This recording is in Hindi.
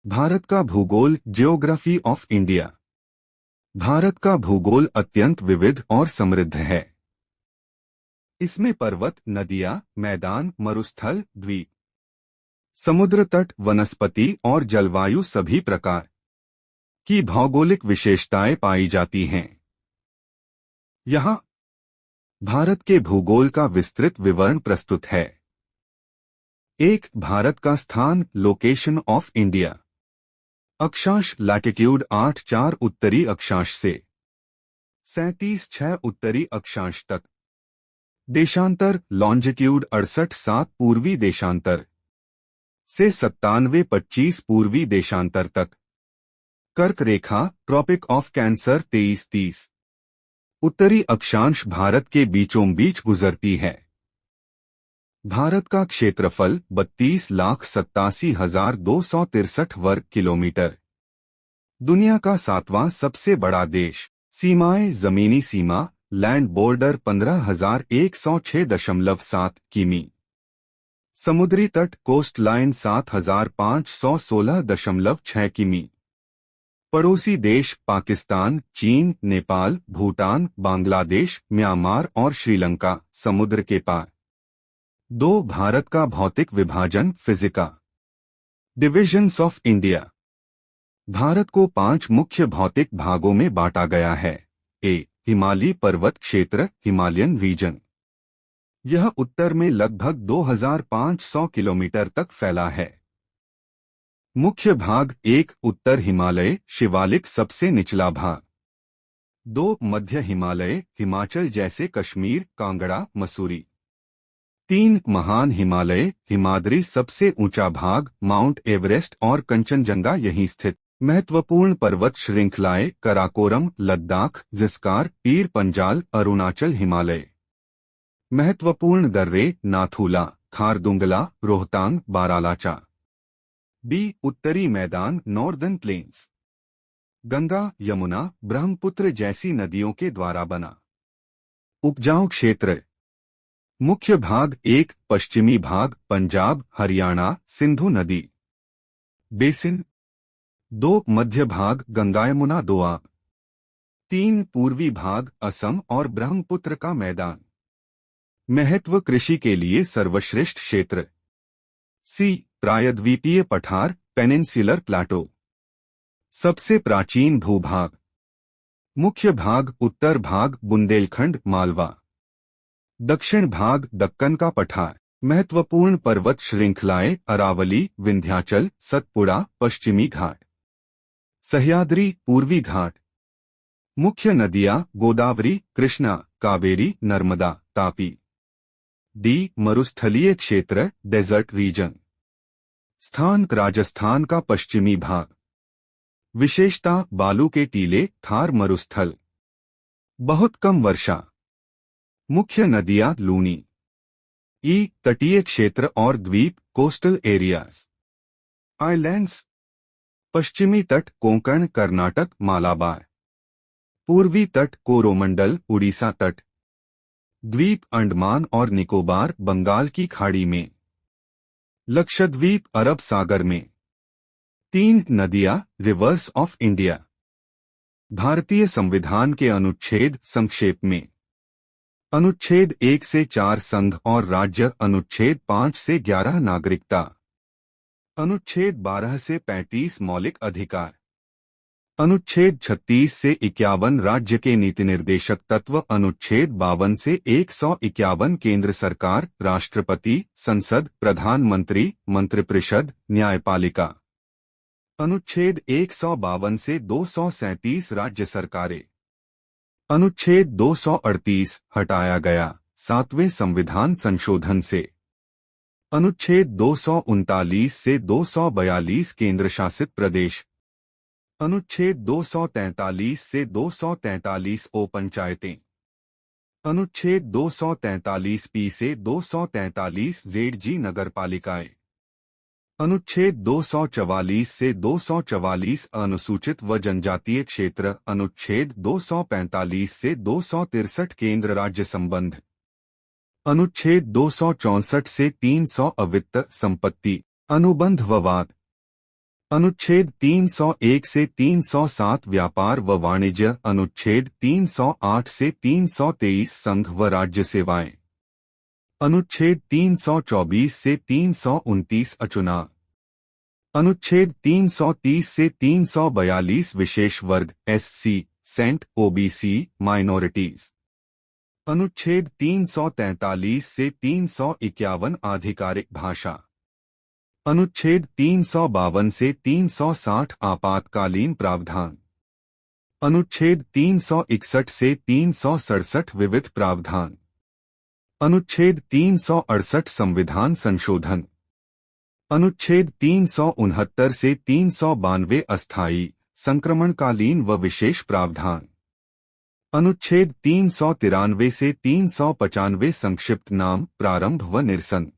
भारत का भूगोल। Geography of India. भारत का भूगोल अत्यंत विविध और समृद्ध है। इसमें पर्वत, नदियां, मैदान, मरुस्थल, द्वीप, समुद्र तट, वनस्पति और जलवायु सभी प्रकार की भौगोलिक विशेषताएं पाई जाती हैं। यहाँ भारत के भूगोल का विस्तृत विवरण प्रस्तुत है। 1. भारत का स्थान। Location of India. अक्षांश लैटिट्यूड 8.4 उत्तरी अक्षांश से 37.6 उत्तरी अक्षांश तक। देशांतर लॉन्जिट्यूड 68.7 पूर्वी देशांतर से 97.25 पूर्वी देशांतर तक। कर्क रेखा ट्रॉपिक ऑफ कैंसर 23.30 उत्तरी अक्षांश भारत के बीचों बीच गुजरती है। भारत का क्षेत्रफल 32,87,263 वर्ग किलोमीटर। दुनिया का 7वां सबसे बड़ा देश। सीमाएं। जमीनी सीमा लैंड बॉर्डर 15,106.7 किमी। समुद्री तट कोस्ट लाइन 7,516.6 किमी। पड़ोसी देश पाकिस्तान, चीन, नेपाल, भूटान, बांग्लादेश, म्यांमार और श्रीलंका समुद्र के पार। 2. भारत का भौतिक विभाजन। फिजिका डिविजन्स ऑफ इंडिया। भारत को 5 मुख्य भौतिक भागों में बांटा गया है। ए. हिमालयी पर्वत क्षेत्र हिमालयन रीजन। यह उत्तर में लगभग 2,500 किलोमीटर तक फैला है। मुख्य भाग। 1. उत्तर हिमालय शिवालिक सबसे निचला भाग। 2. मध्य हिमालय हिमाचल जैसे कश्मीर, कांगड़ा, मसूरी। 3. महान हिमालय हिमाद्री सबसे ऊंचा भाग, माउंट एवरेस्ट और कंचनजंगा यहीं स्थित। महत्वपूर्ण पर्वत श्रृंखलाएं कराकोरम, लद्दाख, जिस्कार, पीर पंजाल, अरुणाचल हिमालय। महत्वपूर्ण दर्रे नाथूला, खारदुंगला, रोहतांग, बारालाचा। बी. उत्तरी मैदान नॉर्दर्न प्लेन्स। गंगा, यमुना, ब्रह्मपुत्र जैसी नदियों के द्वारा बना। उपजाऊ क्षेत्र। मुख्य भाग। 1. पश्चिमी भाग पंजाब, हरियाणा, सिंधु नदी बेसिन। 2. मध्य भाग गंगा यमुना दोआब। 3. पूर्वी भाग असम और ब्रह्मपुत्र का मैदान। महत्व। कृषि के लिए सर्वश्रेष्ठ क्षेत्र। सी. प्रायद्वीपीय पठार पेनिनसुलर प्लाटो। सबसे प्राचीन भूभाग। मुख्य भाग उत्तर भाग बुंदेलखंड, मालवा। दक्षिण भाग दक्कन का पठार। महत्वपूर्ण पर्वत श्रृंखलाएं अरावली, विंध्याचल, सतपुड़ा, पश्चिमी घाट, सह्याद्री, पूर्वी घाट। मुख्य नदियां गोदावरी, कृष्णा, कावेरी, नर्मदा, तापी। डी. मरुस्थलीय क्षेत्र डेजर्ट रीजन। स्थान। राजस्थान का पश्चिमी भाग। विशेषता। बालू के टीले, थार मरुस्थल। बहुत कम वर्षा। मुख्य नदियां लूनी। ई. तटीय क्षेत्र और द्वीप कोस्टल एरियाज। आइलैंड्स। पश्चिमी तट कोंकण, कर्नाटक, मालाबार। पूर्वी तट कोरोमंडल, उड़ीसा तट। द्वीप अंडमान और निकोबार, बंगाल की खाड़ी में। लक्षद्वीप, अरब सागर में। 3. नदियां रिवर्स ऑफ इंडिया। भारतीय संविधान के अनुच्छेद संक्षेप में। अनुच्छेद 1 से 4 संघ और राज्य। अनुच्छेद 5 से 11 नागरिकता। अनुच्छेद 12 से 35 मौलिक अधिकार। अनुच्छेद 36 से 51 राज्य के नीति निर्देशक तत्व। अनुच्छेद 52 से 151 केंद्र सरकार, राष्ट्रपति, संसद, प्रधानमंत्री, मंत्रिपरिषद, न्यायपालिका। अनुच्छेद 152 से 237 राज्य सरकारें। अनुच्छेद 238 हटाया गया 7वें संविधान संशोधन से। अनुच्छेद 239 से 242 केंद्र शासित प्रदेश। अनुच्छेद 243 से 243 ओ पंचायतें। अनुच्छेद 243 पी से 243 जेड जी नगरपालिकाएं। अनुच्छेद 244 से 244 अनुसूचित व जनजातीय क्षेत्र। अनुच्छेद 245 से 263 केंद्र राज्य संबंध। अनुच्छेद 264 से 300 अवित्त संपत्ति अनुबंध व वाद। अनुच्छेद 301 से 307 व्यापार व वाणिज्य, अनुच्छेद 308 से 323 संघ व राज्य सेवाएं, अनुच्छेद 324 से 329 अचुनाव, अनुच्छेद 330 से 342 विशेष वर्ग एससी, सेंट, ओबीसी, माइनॉरिटीज, अनुच्छेद 343 से 351 आधिकारिक भाषा, अनुच्छेद 352 से 360 आपातकालीन प्रावधान, अनुच्छेद 361 से 367 विविध प्रावधान, अनुच्छेद 368 संविधान संशोधन, अनुच्छेद 369 से 392 अस्थायी, संक्रमणकालीन व विशेष प्रावधान, अनुच्छेद 393 से 395 संक्षिप्त नाम, प्रारंभ व निरसन।